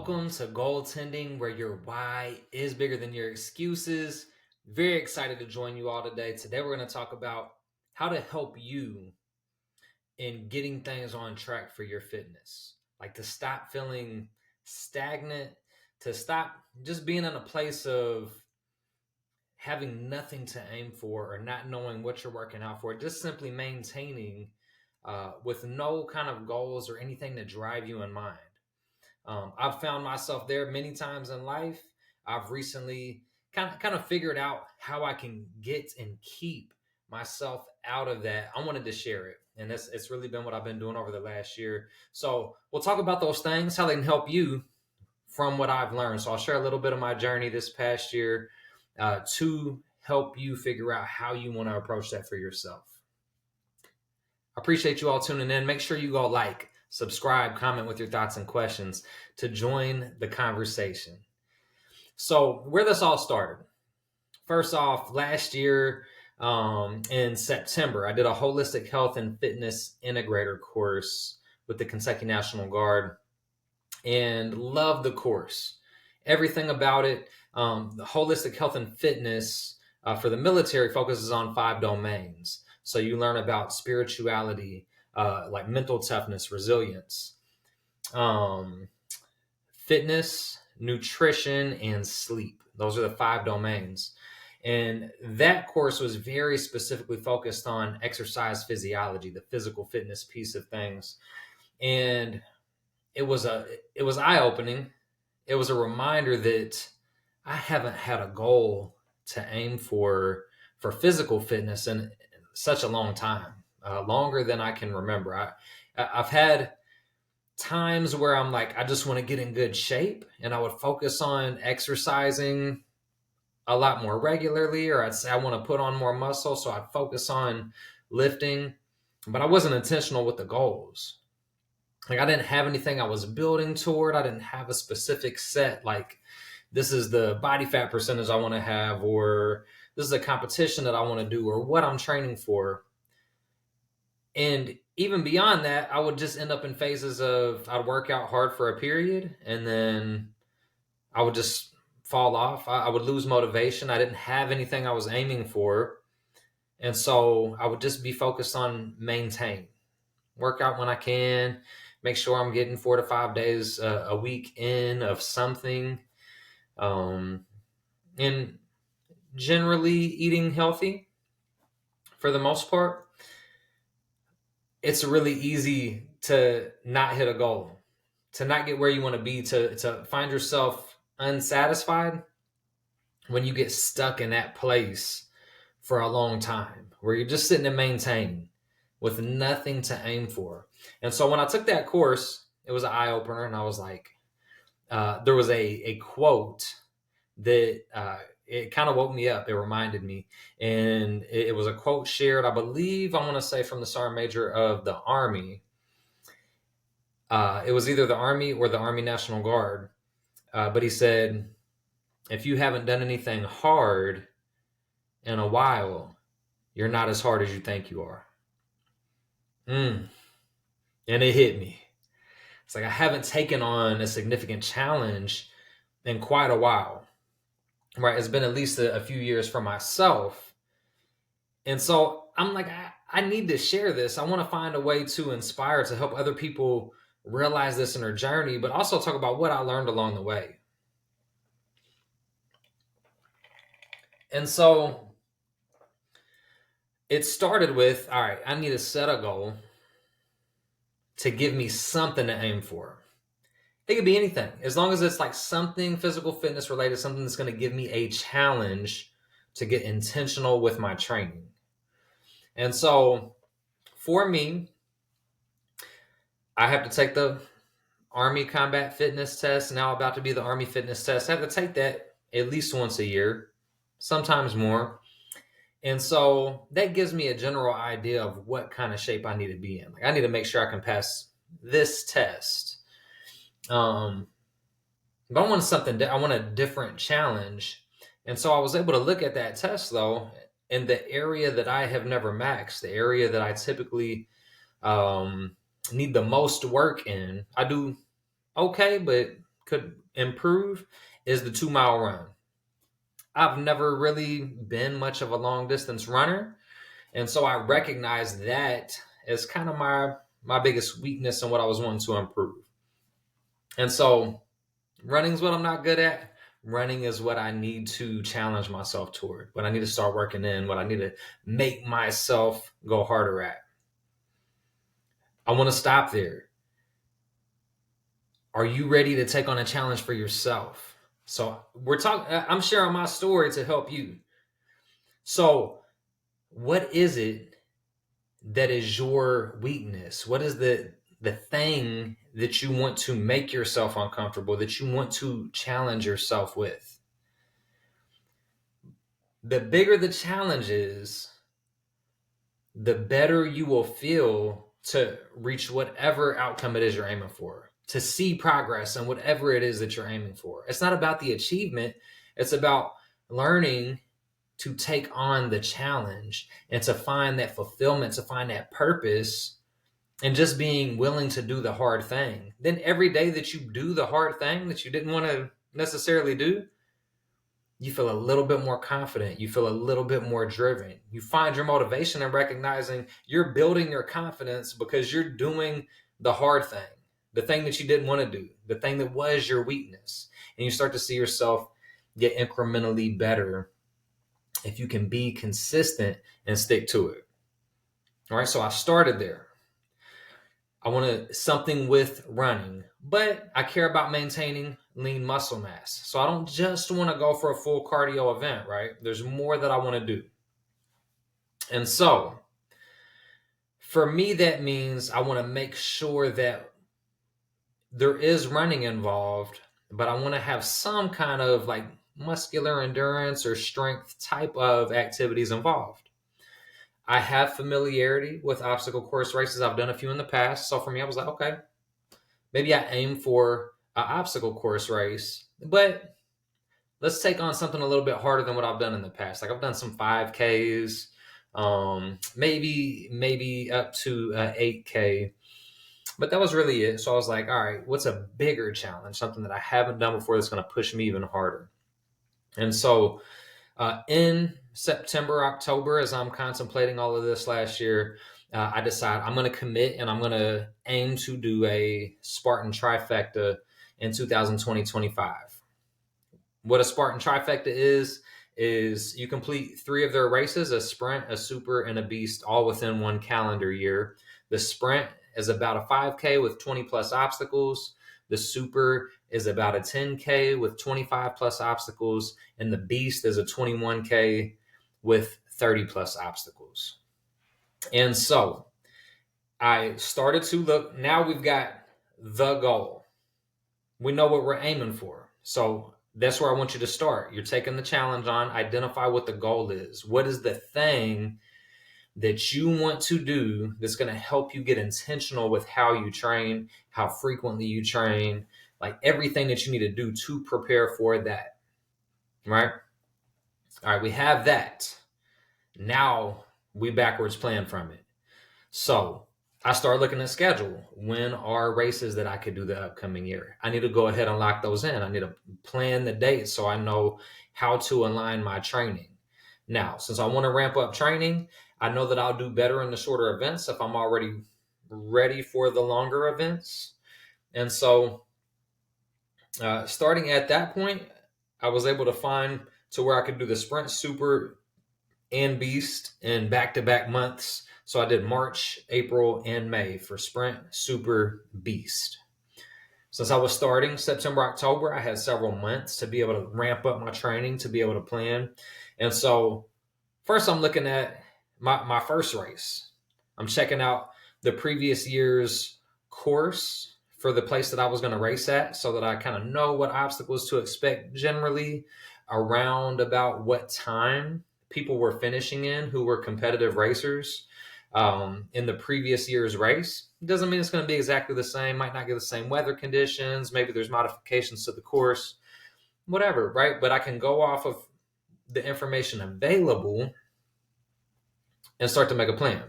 Welcome to Goaltending, where your why is bigger than your excuses. Very excited to join you all today. Today, we're going to talk about how to help you in getting things on track for your fitness. Like to stop feeling stagnant, to stop just being in a place of having nothing to aim for or not knowing what you're working out for, just simply maintaining with no kind of goals or anything to drive you in mind. I've found myself there many times in life. I've recently kind of figured out how I can get and keep myself out of that. I wanted to share it, and it's really been what I've been doing over the last year. So we'll talk about those things, how they can help you from what I've learned. So I'll share a little bit of my journey this past year to help you figure out how you want to approach that for yourself. I appreciate you all tuning in. Make sure you go like, subscribe, comment with your thoughts and questions to join the conversation. So where this all started. First off, last year in September, I did a holistic health and fitness integrator course with the Kentucky National Guard and loved the course. Everything about it. The holistic health and fitness for the military focuses on 5 domains. So you learn about spirituality, like mental toughness, resilience, fitness, nutrition, and sleep. Those are the 5 domains. And that course was very specifically focused on exercise physiology, the physical fitness piece of things. And it was eye-opening. It was a reminder that I haven't had a goal to aim for physical fitness in such a long time, longer than I can remember. I've had times where I'm like, I just want to get in good shape, and I would focus on exercising a lot more regularly, or I'd say I want to put on more muscle, so I'd focus on lifting, but I wasn't intentional with the goals. Like I didn't have anything I was building toward. I didn't have a specific set, like this is the body fat percentage I want to have, or this is a competition that I want to do, or what I'm training for. And even beyond that, I would just end up in phases of I'd work out hard for a period and then I would just fall off. I would lose motivation. I didn't have anything I was aiming for. And so I would just be focused on maintain, work out when I can, make sure I'm getting 4 to 5 days a week in of something. And generally eating healthy for the most part. It's really easy to not hit a goal, to not get where you want to be, to find yourself unsatisfied when you get stuck in that place for a long time, where you're just sitting and maintaining with nothing to aim for. And so when I took that course, it was an eye-opener, and I was like, there was a quote that it kind of woke me up. It reminded me. And it was a quote shared, I believe, I want to say from the Sergeant Major of the Army. It was either the Army or the Army National Guard. But he said, if you haven't done anything hard in a while, you're not as hard as you think you are. And it hit me. It's like I haven't taken on a significant challenge in quite a while. Right? It's been at least a few years for myself. And so I'm like, I need to share this. I want to find a way to inspire, to help other people realize this in their journey, but also talk about what I learned along the way. And so it started with, all right, I need to set a goal to give me something to aim for. It could be anything, as long as it's like something physical fitness related, something that's going to give me a challenge to get intentional with my training. And so for me, I have to take the Army Combat Fitness Test, now about to be the Army Fitness Test. I have to take that at least once a year, sometimes more. And so that gives me a general idea of what kind of shape I need to be in. Like I need to make sure I can pass this test. But I want something, I want a different challenge. And so I was able to look at that test though, in the area that I have never maxed, the area that I typically need the most work in. I do okay, but could improve is the 2 mile run. I've never really been much of a long distance runner. And so I recognize that as kind of my biggest weakness and what I was wanting to improve. And so running is what I'm not good at. Running is what I need to challenge myself toward, what I need to start working in, what I need to make myself go harder at. I want to stop there. Are you ready to take on a challenge for yourself? So I'm sharing my story to help you. So what is it that is your weakness? What is the thing that you want to make yourself uncomfortable, that you want to challenge yourself with? The bigger the challenge is, the better you will feel to reach whatever outcome it is you're aiming for, to see progress in whatever it is that you're aiming for. It's not about the achievement. It's about learning to take on the challenge and to find that fulfillment, to find that purpose, and just being willing to do the hard thing. Then every day that you do the hard thing that you didn't want to necessarily do, you feel a little bit more confident. You feel a little bit more driven. You find your motivation in recognizing you're building your confidence because you're doing the hard thing, the thing that you didn't want to do, the thing that was your weakness. And you start to see yourself get incrementally better if you can be consistent and stick to it. All right, so I started there. I want something with running, but I care about maintaining lean muscle mass. So I don't just want to go for a full cardio event, right? There's more that I want to do. And so for me, that means I want to make sure that there is running involved, but I want to have some kind of like muscular endurance or strength type of activities involved. I have familiarity with obstacle course races. I've done a few in the past. So for me, I was like, okay, maybe I aim for an obstacle course race, but let's take on something a little bit harder than what I've done in the past. Like I've done some 5Ks, maybe up to 8K, but that was really it. So I was like, all right, what's a bigger challenge? Something that I haven't done before that's going to push me even harder. And so in September, October, as I'm contemplating all of this last year, I decide I'm going to commit and I'm going to aim to do a Spartan trifecta in 2020-25. What a Spartan trifecta is you complete 3 of their races, a sprint, a super, and a beast, all within 1 calendar year. The sprint is about a 5K with 20 plus obstacles. The super is about a 10K with 25 plus obstacles. And the beast is a 21K with 30 plus obstacles. And so I started to look. Now we've got the goal. We know what we're aiming for. So that's where I want you to start. You're taking the challenge on. Identify what the goal is. What is the thing that you want to do that's going to help you get intentional with how you train, how frequently you train, like everything that you need to do to prepare for that, right? All right, we have that. Now we backwards plan from it. So I start looking at schedule. When are races that I could do the upcoming year? I need to go ahead and lock those in. I need to plan the dates so I know how to align my training. Now, since I want to ramp up training, I know that I'll do better in the shorter events if I'm already ready for the longer events. And so starting at that point, I was able to find to where I could do the sprint, super, and beast in back-to-back months. So I did March, April, and May for sprint, super, beast. Since I was starting September, October, I had several months to be able to ramp up my training, to be able to plan. And so first I'm looking at my first race. I'm checking out the previous year's course for the place that I was going to race at so that I kind of know what obstacles to expect generally, around about what time people were finishing in who were competitive racers in the previous year's race. It doesn't mean it's going to be exactly the same, might not get the same weather conditions, maybe there's modifications to the course, whatever, right? But I can go off of the information available and start to make a plan.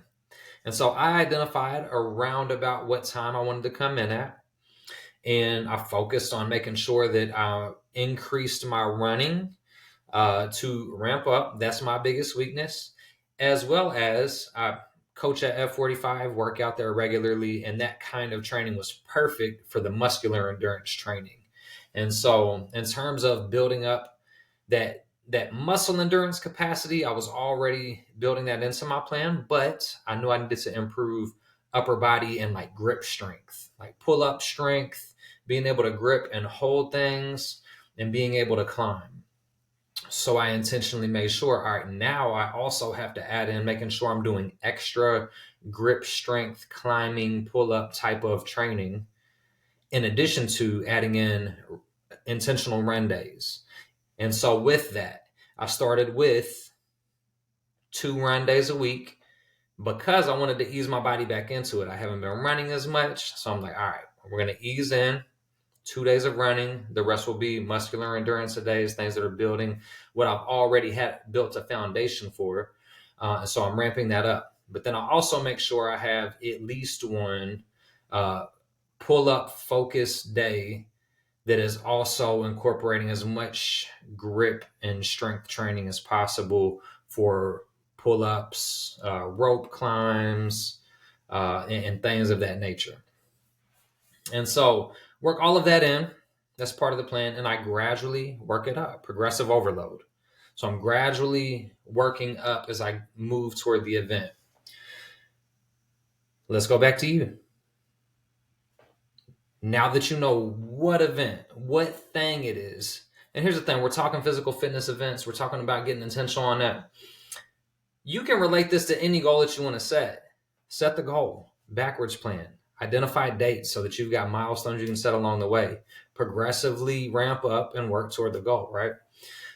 And so I identified around about what time I wanted to come in at. and I focused on making sure that I increased my running to ramp up. That's my biggest weakness, as well as I coach at F45, work out there regularly, and that kind of training was perfect for the muscular endurance training. And so, in terms of building up that muscle endurance capacity, I was already building that into my plan, but I knew I needed to improve upper body and like grip strength, like pull up strength, being able to grip and hold things, and being able to climb. So I intentionally made sure, all right, now I also have to add in making sure I'm doing extra grip strength, climbing, pull up type of training, in addition to adding in intentional run days. And so with that, I started with 2 run days a week because I wanted to ease my body back into it. I haven't been running as much. So I'm like, all right, we're going to ease in 2 days of running. The rest will be muscular endurance days, things that are building what I've already had built a foundation for. And so I'm ramping that up. But then I also make sure I have at least one pull up focused day that is also incorporating as much grip and strength training as possible for pull ups, rope climbs, and things of that nature. And so work all of that in. That's part of the plan. And I gradually work it up, progressive overload. So I'm gradually working up as I move toward the event. Let's go back to you. Now that you know what event, what thing it is, and here's the thing, we're talking physical fitness events, we're talking about getting intentional on that. You can relate this to any goal that you want to set. Set the goal, backwards plan, identify dates so that you've got milestones you can set along the way, progressively ramp up and work toward the goal, right?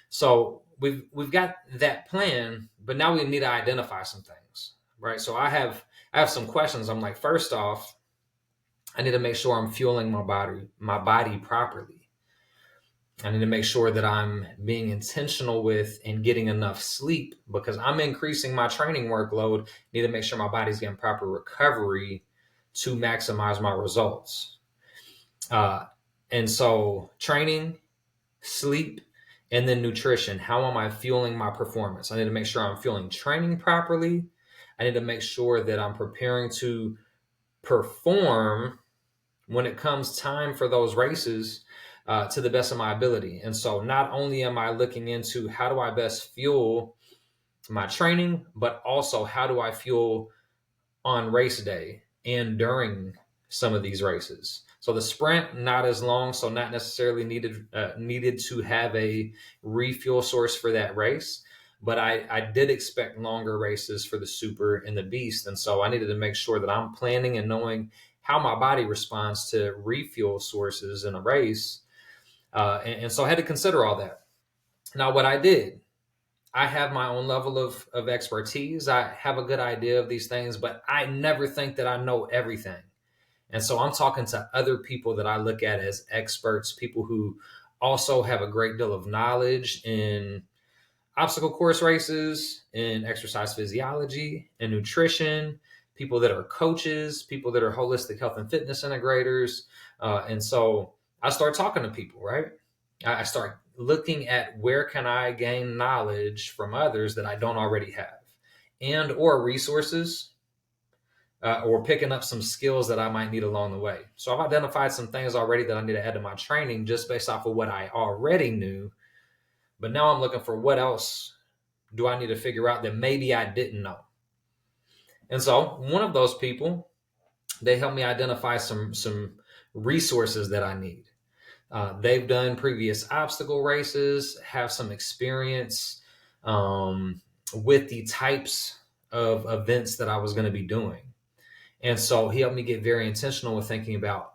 So we've got that plan, but now we need to identify some things, right? So I have some questions. I'm like, first off, I need to make sure I'm fueling my body properly. I need to make sure that I'm being intentional with and getting enough sleep because I'm increasing my training workload. I need to make sure my body's getting proper recovery to maximize my results. And so training, sleep, and then nutrition. How am I fueling my performance? I need to make sure I'm fueling training properly. I need to make sure that I'm preparing to perform when it comes time for those races to the best of my ability. And so not only am I looking into how do I best fuel my training, but also how do I fuel on race day and during some of these races. So the sprint, not as long, so not necessarily needed to have a refuel source for that race. But I did expect longer races for the super and the beast. And so I needed to make sure that I'm planning and knowing how my body responds to refuel sources in a race. And so I had to consider all that. Now, what I did, I have my own level of expertise. I have a good idea of these things, but I never think that I know everything. And so I'm talking to other people that I look at as experts, people who also have a great deal of knowledge in obstacle course races, in exercise physiology and nutrition, people that are coaches, people that are holistic health and fitness integrators. And so I start talking to people, right? I start looking at where can I gain knowledge from others that I don't already have, and or resources, or picking up some skills that I might need along the way. So I've identified some things already that I need to add to my training just based off of what I already knew. But now I'm looking for what else do I need to figure out that maybe I didn't know. And so one of those people, they helped me identify some resources that I need. They've done previous obstacle races, have some experience with the types of events that I was going to be doing. And so he helped me get very intentional with thinking about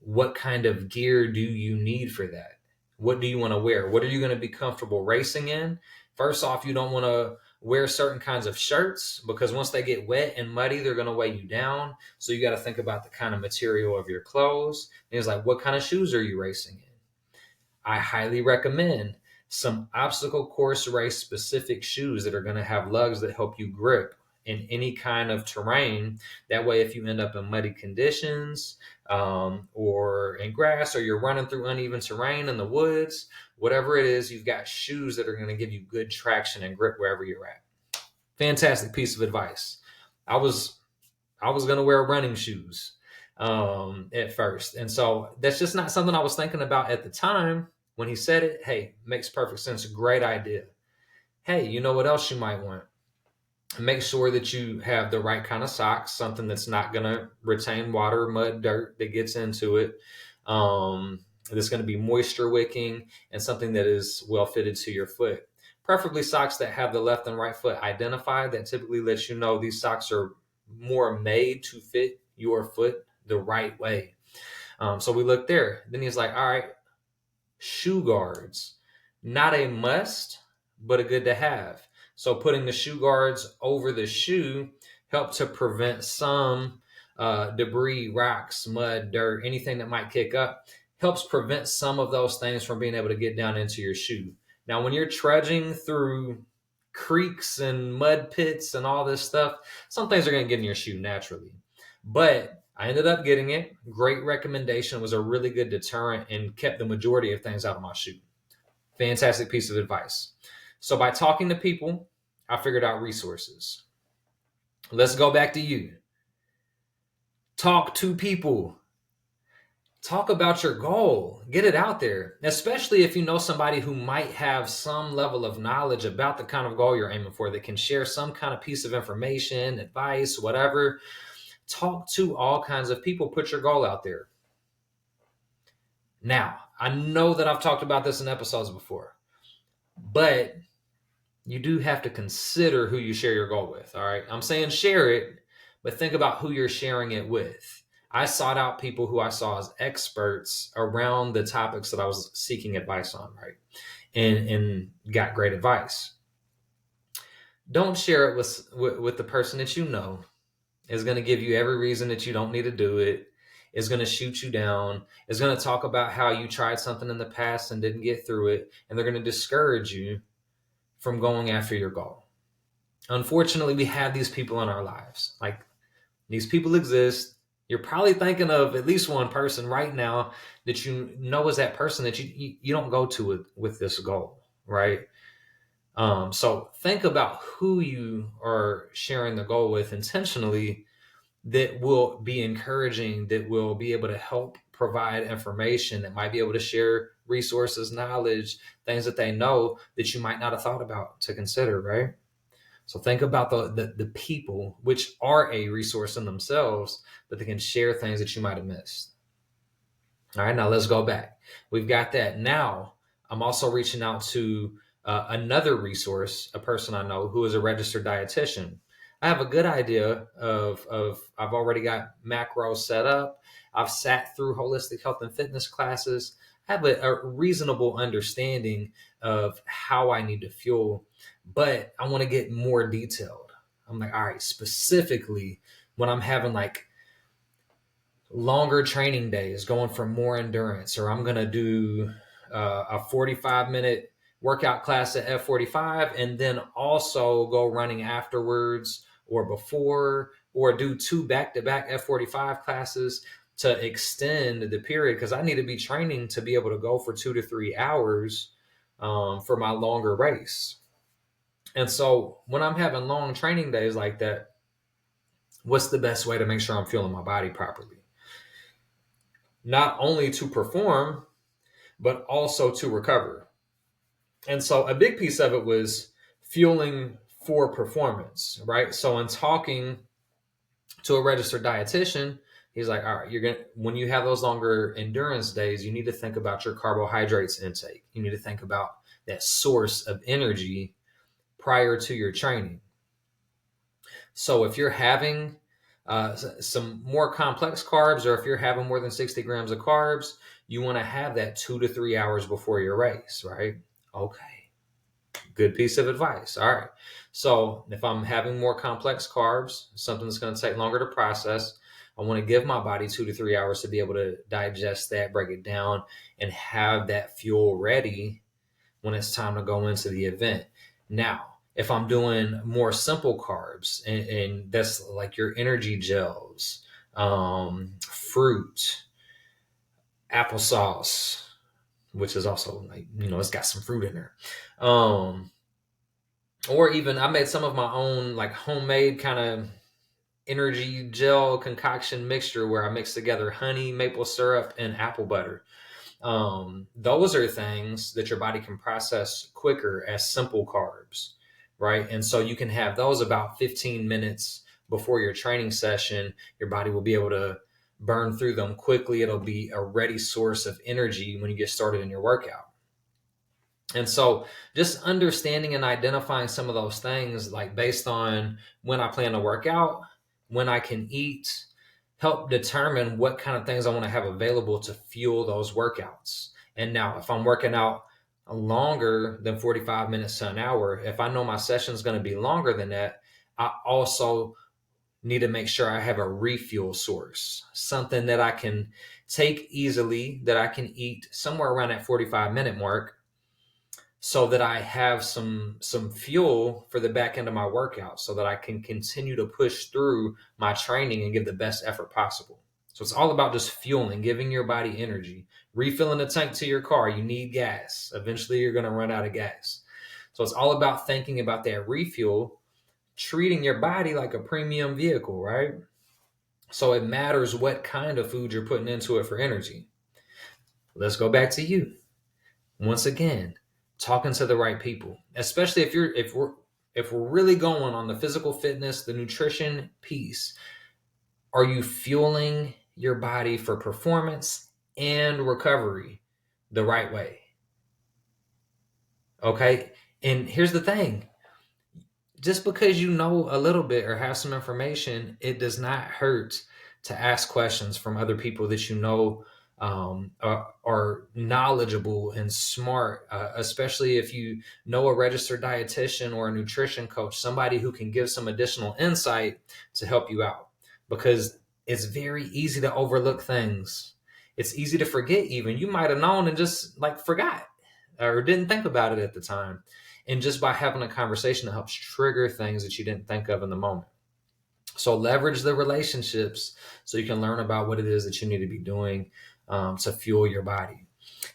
what kind of gear do you need for that? What do you want to wear? What are you going to be comfortable racing in? First off, you don't want to wear certain kinds of shirts because once they get wet and muddy, they're going to weigh you down. So you got to think about the kind of material of your clothes. And it's like, what kind of shoes are you racing in? I highly recommend some obstacle course race specific shoes that are going to have lugs that help you grip in any kind of terrain. That way, if you end up in muddy conditions, or in grass, or you're running through uneven terrain in the woods, whatever it is, you've got shoes that are going to give you good traction and grip wherever you're at. Fantastic piece of advice. I was going to wear running shoes at first. And so that's just not something I was thinking about at the time when he said it. Hey, makes perfect sense. Great idea. Hey, you know what else you might want? Make sure that you have the right kind of socks, something that's not going to retain water, mud, dirt that gets into it. That's going to be moisture wicking, and something that is well fitted to your foot. Preferably socks that have the left and right foot identified. That typically lets you know these socks are more made to fit your foot the right way. So we looked there. Then he's like, all right, shoe guards. Not a must, but a good to have. So putting the shoe guards over the shoe helped to prevent some debris, rocks, mud, dirt, anything that might kick up. Helps prevent some of those things from being able to get down into your shoe. Now, when you're trudging through creeks and mud pits and all this stuff, some things are going to get in your shoe naturally. But I ended up getting it. Great recommendation. It was a really good deterrent and kept the majority of things out of my shoe. Fantastic piece of advice. So by talking to people, I figured out resources. Let's go back to you. Talk to people. Talk about your goal. Get it out there, especially if you know somebody who might have some level of knowledge about the kind of goal you're aiming for, that can share some kind of piece of information, advice, whatever. Talk to all kinds of people. Put your goal out there. Now, I know that I've talked about this in episodes before, but you do have to consider who you share your goal with. All right. I'm saying share it, but think about who you're sharing it with. I sought out people who I saw as experts around the topics that I was seeking advice on, right? And got great advice. Don't share it with the person that you know is going to give you every reason that you don't need to do it, is going to shoot you down, is going to talk about how you tried something in the past and didn't get through it, and they're going to discourage you from going after your goal. Unfortunately, we have these people in our lives. Like, these people exist. You're probably thinking of at least one person right now that you know is that person that you don't go to with this goal, right? So think about who you are sharing the goal with intentionally, that will be encouraging, that will be able to help provide information, that might be able to share resources, knowledge, things that they know that you might not have thought about to consider, right? So think about the people, which are a resource in themselves, but they can share things that you might have missed. All right, now let's go back. We've got that. Now I'm also reaching out to another resource, a person I know who is a registered dietitian. I have a good idea of I've already got macros set up. I've sat through holistic health and fitness classes. I have a reasonable understanding of how I need to fuel, but I want to get more detailed. I'm like, all right, specifically when I'm having like longer training days, going for more endurance, or I'm going to do a 45-minute workout class at F45 and then also go running afterwards or before, or do 2 back-to-back F45 classes to extend the period, because I need to be training to be able to go for 2 to 3 hours for my longer race. And so when I'm having long training days like that, what's the best way to make sure I'm fueling my body properly? Not only to perform, but also to recover. And so a big piece of it was fueling for performance, right? So in talking to a registered dietitian, he's like, all right, when you have those longer endurance days, you need to think about your carbohydrates intake. You need to think about that source of energy prior to your training. So if you're having some more complex carbs, or if you're having more than 60 grams of carbs, you want to have that 2 to 3 hours before your race, right? Okay. Good piece of advice. All right. So if I'm having more complex carbs, something that's going to take longer to process, I want to give my body 2 to 3 hours to be able to digest that, break it down, and have that fuel ready when it's time to go into the event. Now, If I'm doing more simple carbs, and that's like your energy gels, fruit, applesauce, which is also like, it's got some fruit in there. Or even I made some of my own like homemade kind of energy gel concoction mixture where I mix together honey, maple syrup, and apple butter. Those are things that your body can process quicker as simple carbs, right? And so you can have those about 15 minutes before your training session. Your body will be able to burn through them quickly. It'll be a ready source of energy when you get started in your workout. And so just understanding and identifying some of those things, like based on when I plan to work out, when I can eat, help determine what kind of things I want to have available to fuel those workouts. And now if I'm working out longer than 45 minutes to an hour, if I know my session is going to be longer than that, I also need to make sure I have a refuel source, something that I can take easily, that I can eat somewhere around that 45-minute mark, so that I have some fuel for the back end of my workout, so that I can continue to push through my training and give the best effort possible. So it's all about just fueling, giving your body energy, refilling the tank to your car. You need gas. Eventually you're going to run out of gas. So it's all about thinking about that refuel, treating your body like a premium vehicle, right? So it matters what kind of food you're putting into it for energy. Let's go back to you. Once again, talking to the right people, especially if we're really going on the physical fitness, the nutrition piece. Are you fueling your body for performance and recovery the right way? Okay. And here's the thing. Just because you know a little bit or have some information, it does not hurt to ask questions from other people that you know are knowledgeable and smart, especially if you know a registered dietitian or a nutrition coach, somebody who can give some additional insight to help you out, because it's very easy to overlook things. It's easy to forget. Even you might have known and just like forgot or didn't think about it at the time. And just by having a conversation, it helps trigger things that you didn't think of in the moment. So leverage the relationships so you can learn about what it is that you need to be doing to fuel your body.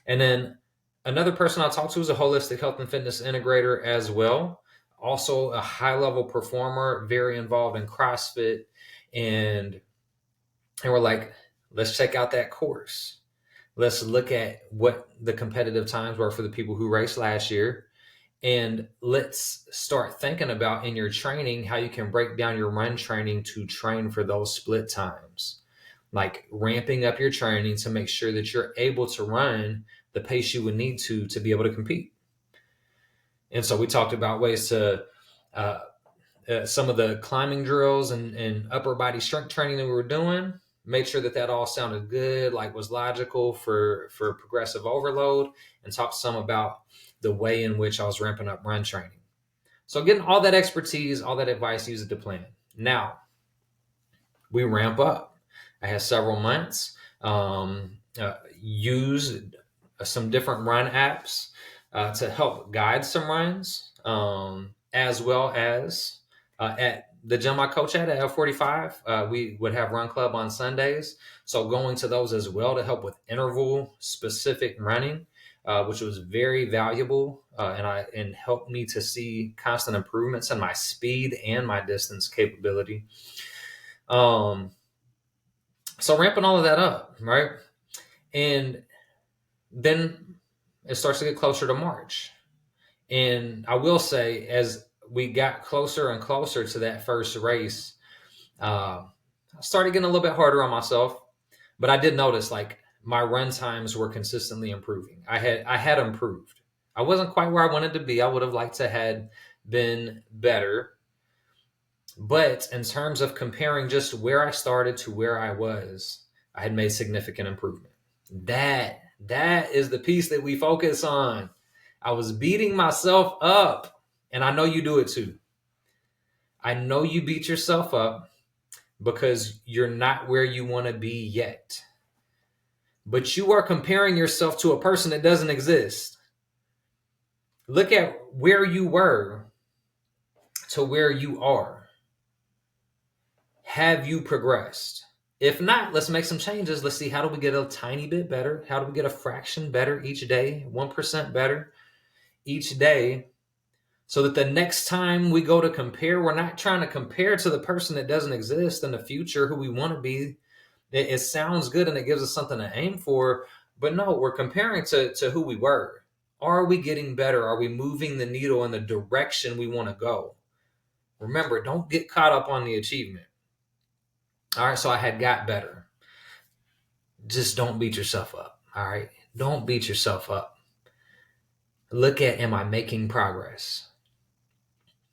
And then another person I talked to is a holistic health and fitness integrator as well. Also a high-level performer, very involved in CrossFit. And we're like, let's check out that course. Let's look at what the competitive times were for the people who raced last year. And let's start thinking about in your training how you can break down your run training to train for those split times, like ramping up your training to make sure that you're able to run the pace you would need to be able to compete. And so we talked about ways to some of the climbing drills and upper body strength training that we were doing. Made sure that all sounded good, like was logical for progressive overload, and talked some about the way in which I was ramping up run training. So getting all that expertise, all that advice, use it to plan. Now we ramp up. I had several months, used some different run apps to help guide some runs, as well as at the gym I coach at F45, we would have run club on Sundays. So going to those as well to help with interval specific running, which was very valuable and helped me to see constant improvements in my speed and my distance capability. So ramping all of that up, right? And then it starts to get closer to March. And I will say, as we got closer and closer to that first race, I started getting a little bit harder on myself, but I did notice like my run times were consistently improving. I had improved. I wasn't quite where I wanted to be. I would have liked to had been better. But in terms of comparing just where I started to where I was, I had made significant improvement. That is the piece that we focus on. I was beating myself up, and I know you do it too. I know you beat yourself up because you're not where you want to be yet. But you are comparing yourself to a person that doesn't exist. Look at where you were to where you are? Have you progressed? If not, let's make some changes. Let's see, how do we get a tiny bit better? How do we get a fraction better each day? 1% better each day, so that the next time we go to compare, we're not trying to compare to the person that doesn't exist in the future, who we want to be. It sounds good and it gives us something to aim for, but no, we're comparing to who we were. Are we getting better? Are we moving the needle in the direction we want to go? Remember, don't get caught up on the achievement. All right, so I had got better. Just don't beat yourself up. All right, don't beat yourself up. Look at, am I making progress?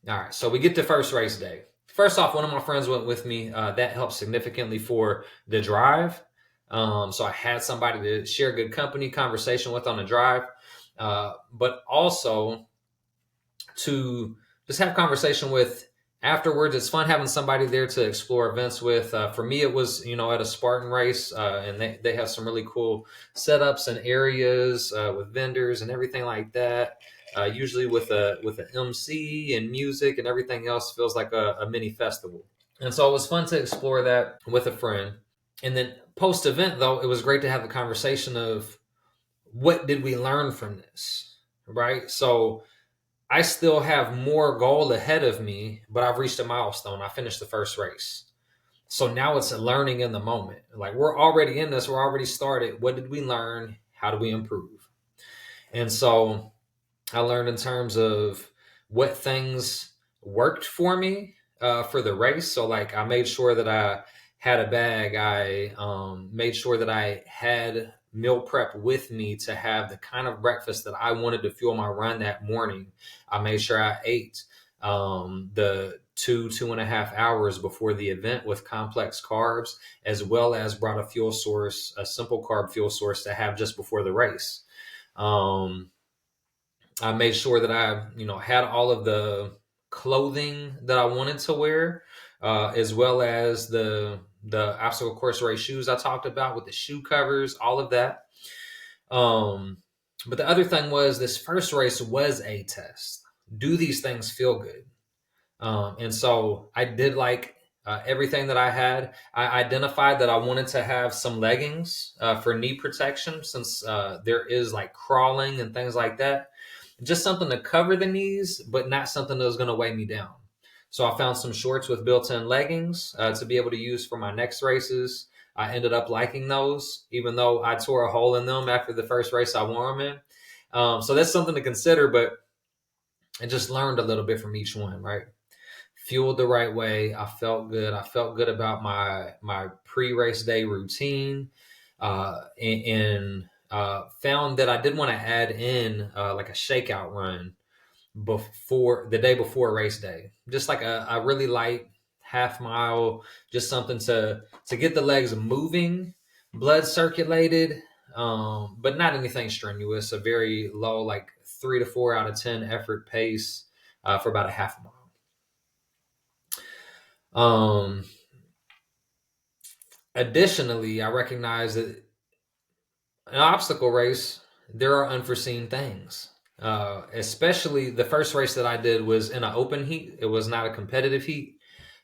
All right, so we get to first race day. First off, one of my friends went with me. That helped significantly for the drive. So I had somebody to share good company, conversation with on the drive, but also to just have conversation with afterwards. It's fun having somebody there to explore events with. For me, it was, at a Spartan race, and they have some really cool setups and areas with vendors and everything like that. Usually with a MC and music and everything else, feels like a mini festival. And so it was fun to explore that with a friend. And then post event, though, it was great to have the conversation of what did we learn from this, right? So I still have more goal ahead of me, but I've reached a milestone. I finished the first race. So now it's a learning in the moment. Like, we're already in this, we're already started. What did we learn? How do we improve? And so I learned in terms of what things worked for me for the race. So like, I made sure that I had a bag. I made sure that I had meal prep with me to have the kind of breakfast that I wanted to fuel my run that morning. I made sure I ate the 2.5 hours before the event with complex carbs, as well as brought a fuel source, a simple carb fuel source to have just before the race. I made sure that I, had all of the clothing that I wanted to wear, as well as the obstacle course race shoes I talked about with the shoe covers, all of that. But the other thing was, this first race was a test. Do these things feel good? And so I did like everything that I had. I identified that I wanted to have some leggings for knee protection, since there is like crawling and things like that. Just something to cover the knees, but not something that was going to weigh me down. So I found some shorts with built-in leggings to be able to use for my next races. I ended up liking those, even though I tore a hole in them after the first race I wore them in. So that's something to consider, but I just learned a little bit from each one, right? Fueled the right way. I felt good. I felt good about my pre-race day routine, and found that I did want to add in like a shakeout run before the day before race day, just like a really light half mile, just something to get the legs moving, blood circulated, but not anything strenuous. A very low, like 3 to 4 out of 10 effort pace for about a half mile. Additionally, I recognize that an obstacle race, there are unforeseen things. Especially the first race that I did was in an open heat. It was not a competitive heat,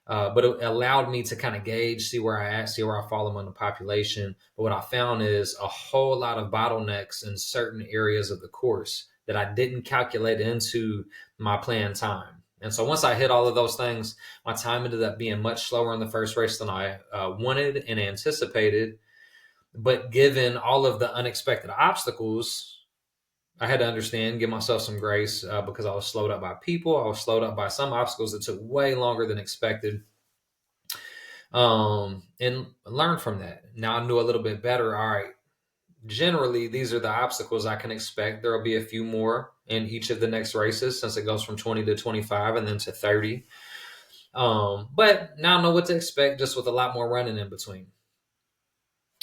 but it allowed me to kind of gauge, see where I fall among the population. But what I found is a whole lot of bottlenecks in certain areas of the course that I didn't calculate into my planned time. And so once I hit all of those things, my time ended up being much slower in the first race than I wanted and anticipated. But given all of the unexpected obstacles, I had to understand, give myself some grace because I was slowed up by people. I was slowed up by some obstacles that took way longer than expected, and learn from that. Now I knew a little bit better. All right, generally, these are the obstacles I can expect. There will be a few more in each of the next races, since it goes from 20 to 25 and then to 30. But now I know what to expect, just with a lot more running in between.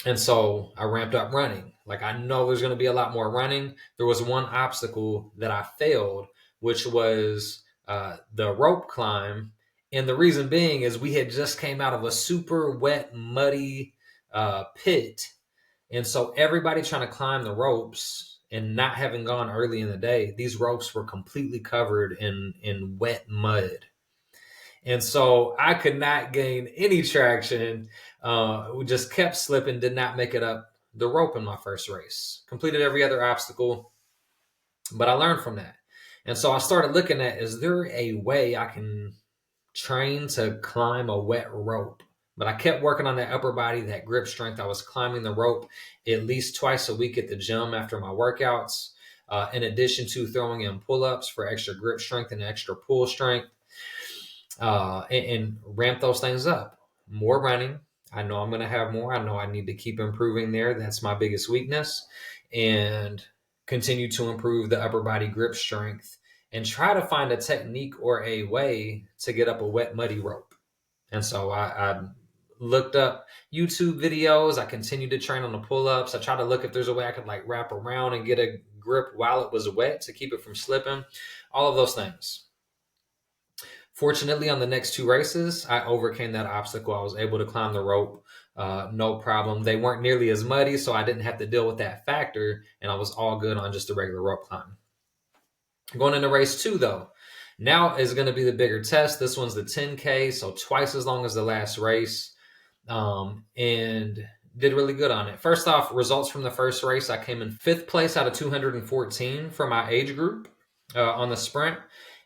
And so I ramped up running. Like, I know there's going to be a lot more running. There was one obstacle that I failed, which was the rope climb. And the reason being is we had just came out of a super wet, muddy pit. And so everybody trying to climb the ropes, and not having gone early in the day, these ropes were completely covered in wet mud. And so I could not gain any traction. We just kept slipping, did not make it up the rope in my first race. Completed every other obstacle, but I learned from that. And so I started looking at, is there a way I can train to climb a wet rope? But I kept working on that upper body, that grip strength. I was climbing the rope at least twice a week at the gym after my workouts, in addition to throwing in pull-ups for extra grip strength and extra pull strength, and ramp those things up. More running. I know I'm going to have more. I know I need to keep improving there. That's my biggest weakness. And continue to improve the upper body grip strength and try to find a technique or a way to get up a wet, muddy rope. And so I looked up YouTube videos. I continued to train on the pull-ups. I tried to look if there's a way I could like wrap around and get a grip while it was wet to keep it from slipping. All of those things. Fortunately, on the next two races, I overcame that obstacle. I was able to climb the rope, no problem. They weren't nearly as muddy, so I didn't have to deal with that factor, and I was all good on just a regular rope climb. Going into race 2, though, now is going to be the bigger test. This one's the 10K, so twice as long as the last race, and did really good on it. First off, results from the first race, I came in 5th place out of 214 for my age group on the sprint.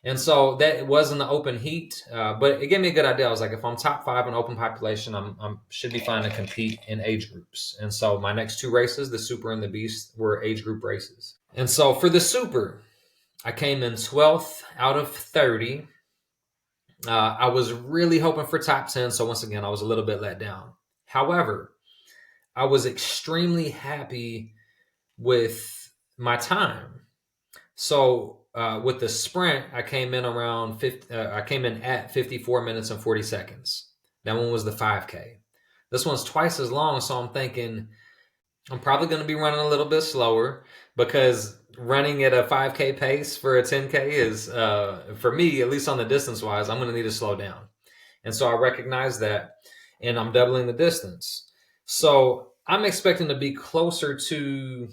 And so that was in the open heat, but it gave me a good idea. I was like, if I'm top 5 in open population, I'm should be fine to compete in age groups. And so my next 2 races, the Super and the Beast, were age group races. And so for the Super, I came in 12th out of 30. I was really hoping for top 10. So once again, I was a little bit let down. However, I was extremely happy with my time. So with the sprint, I came in around I came in at 54 minutes and 40 seconds. That one was the 5K. This one's twice as long, so I'm thinking I'm probably going to be running a little bit slower, because running at a 5K pace for a 10K is, for me, at least on the distance wise, I'm going to need to slow down. And so I recognize that, and I'm doubling the distance. So I'm expecting to be closer to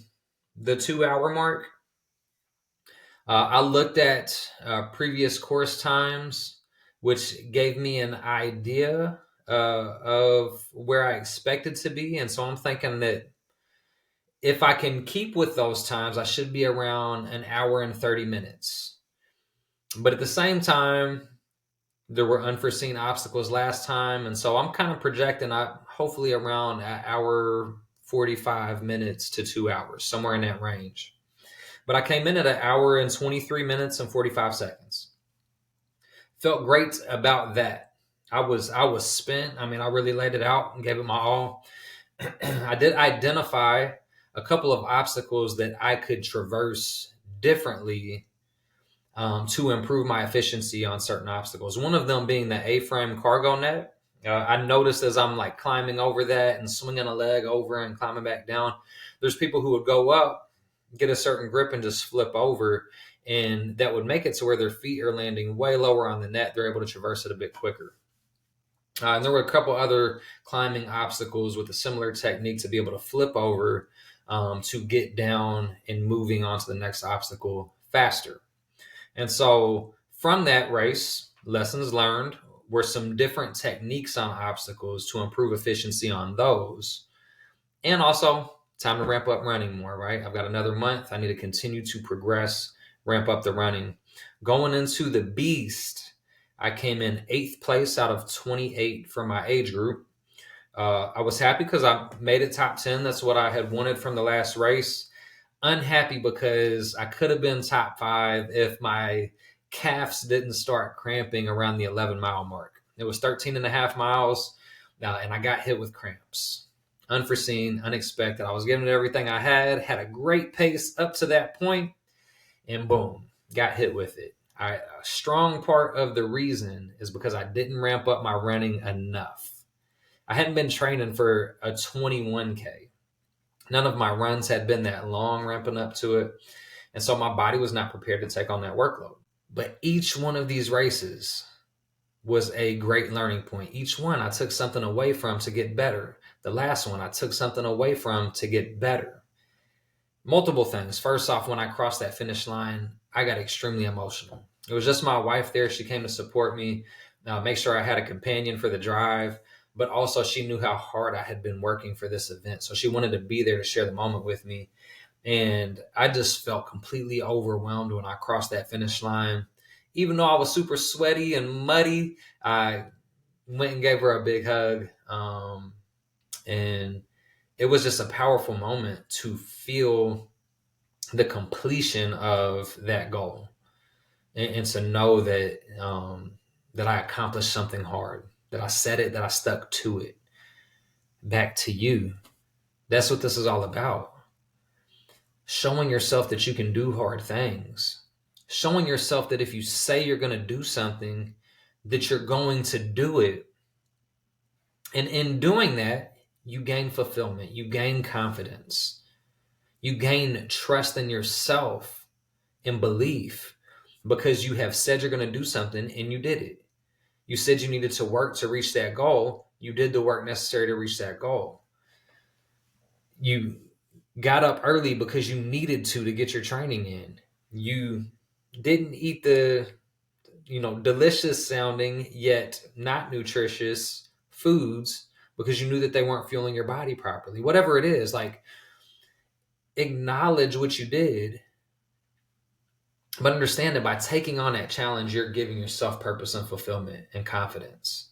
the 2-hour mark. I looked at previous course times, which gave me an idea of where I expected to be. And so I'm thinking that if I can keep with those times, I should be around an hour and 30 minutes. But at the same time, there were unforeseen obstacles last time. And so I'm kind of projecting hopefully around an hour, 45 minutes to 2 hours, somewhere in that range. But I came in at an hour and 23 minutes and 45 seconds. Felt great about that. I was spent. I mean, I really laid it out and gave it my all. I did identify a couple of obstacles that I could traverse differently to improve my efficiency on certain obstacles. One of them being the A-frame cargo net. I noticed as I'm like climbing over that and swinging a leg over and climbing back down, there's people who would go up, get a certain grip, and just flip over, and that would make it to where their feet are landing way lower on the net. They're able to traverse it a bit quicker. And there were a couple other climbing obstacles with a similar technique to be able to flip over to get down and moving on to the next obstacle faster. And so from that race, lessons learned were some different techniques on obstacles to improve efficiency on those. And also time to ramp up running more, right? I've got another month. I need to continue to progress, ramp up the running. Going into the Beast, I came in 8th place out of 28 for my age group. I was happy because I made it top 10. That's what I had wanted from the last race. Unhappy because I could have been top 5 if my calves didn't start cramping around the 11-mile mark. It was 13 and a half miles, and I got hit with cramps. Unforeseen, unexpected. I was giving it everything I had a great pace up to that point, and boom, got hit with it. A strong part of the reason is because I didn't ramp up my running enough. I hadn't been training for a 21K. None of my runs had been that long ramping up to it. And so my body was not prepared to take on that workload. But each one of these races was a great learning point. Each one I took something away from to get better. The last one I took something away from to get better. Multiple things. First off, when I crossed that finish line, I got extremely emotional. It was just my wife there. She came to support me. make sure I had a companion for the drive, but also she knew how hard I had been working for this event. So she wanted to be there to share the moment with me. And I just felt completely overwhelmed when I crossed that finish line. Even though I was super sweaty and muddy, I went and gave her a big hug. And it was just a powerful moment to feel the completion of that goal, and to know that that I accomplished something hard, that I said it, that I stuck to it. Back to you. That's what this is all about. Showing yourself that you can do hard things. Showing yourself that if you say you're going to do something, that you're going to do it. And in doing that, you gain fulfillment, you gain confidence, you gain trust in yourself and belief, because you have said you're going to do something and you did it. You said you needed to work to reach that goal. You did the work necessary to reach that goal. You got up early because you needed to get your training in. You didn't eat the, delicious sounding yet not nutritious foods because you knew that they weren't fueling your body properly. Whatever it is, like, acknowledge what you did, but understand that by taking on that challenge, you're giving yourself purpose and fulfillment and confidence.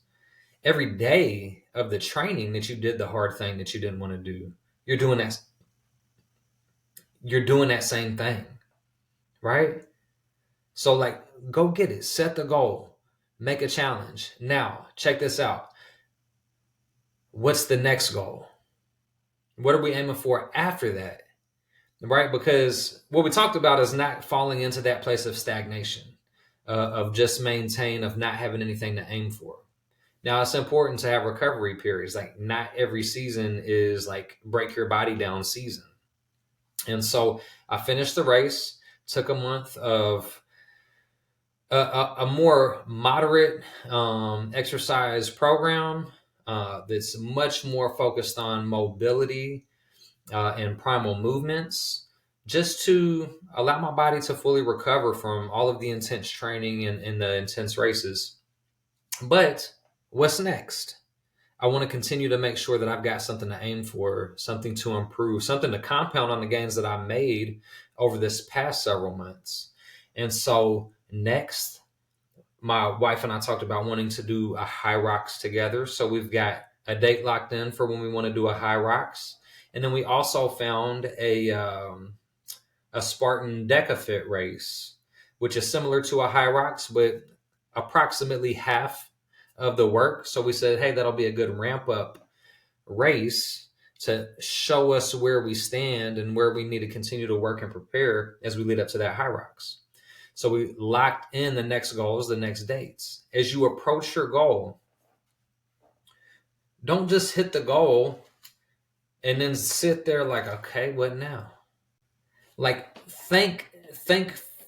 Every day of the training that you did the hard thing that you didn't want to do, you're doing that same thing, right? So, like, go get it. Set the goal. Make a challenge. Now, check this out. What's the next goal? What are we aiming for after that? Right? Because what we talked about is not falling into that place of stagnation, of just maintain, of not having anything to aim for. Now, it's important to have recovery periods. Like, not every season is like break your body down season. And so I finished the race, took a month of a more moderate exercise program that's much more focused on mobility and primal movements, just to allow my body to fully recover from all of the intense training and the intense races. But what's next? I want to continue to make sure that I've got something to aim for, something to improve, something to compound on the gains that I made over this past several months. And so next, my wife and I talked about wanting to do a Hyrox together. So we've got a date locked in for when we want to do a Hyrox. And then we also found a Spartan DecaFit race, which is similar to a Hyrox, but approximately half of the work. So we said, hey, that'll be a good ramp up race to show us where we stand and where we need to continue to work and prepare as we lead up to that Hyrox. So we locked in the next goals, the next dates. As you approach your goal, don't just hit the goal and then sit there like, okay, what now? Like, think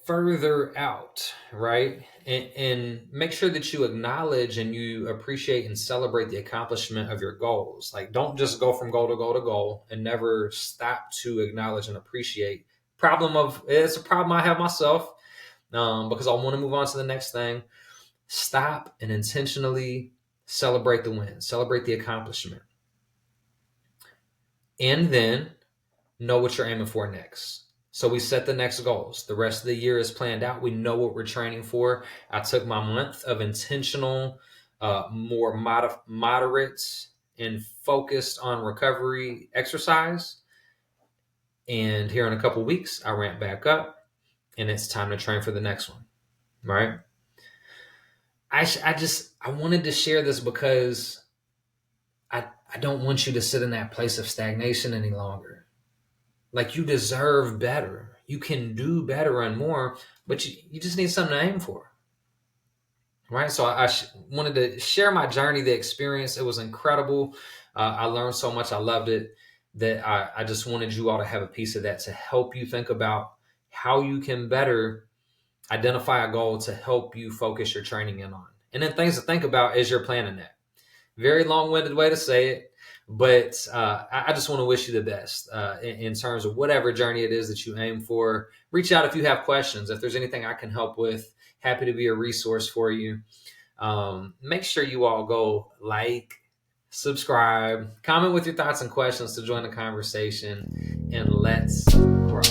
further out, right? And make sure that you acknowledge and you appreciate and celebrate the accomplishment of your goals. Like, don't just go from goal to goal to goal and never stop to acknowledge and appreciate. It's a problem I have myself, because I want to move on to the next thing. Stop and intentionally celebrate the win, celebrate the accomplishment. And then know what you're aiming for next. So we set the next goals. The rest of the year is planned out. We know what we're training for. I took my month of intentional, more moderate and focused on recovery exercise. And here in a couple of weeks, I ramp back up and it's time to train for the next one, right? I wanted to share this because I don't want you to sit in that place of stagnation any longer. Like, you deserve better. You can do better and more, but you just need something to aim for, right? So I wanted to share my journey, the experience. It was incredible. I learned so much. I loved it, that I just wanted you all to have a piece of that, to help you think about how you can better identify a goal to help you focus your training in on. And then things to think about as you're planning that. Very long-winded way to say it. But I just want to wish you the best in terms of whatever journey it is that you aim for. Reach out if you have questions. If there's anything I can help with, happy to be a resource for you. Make sure you all go like, subscribe, comment with your thoughts and questions to join the conversation, and let's grow.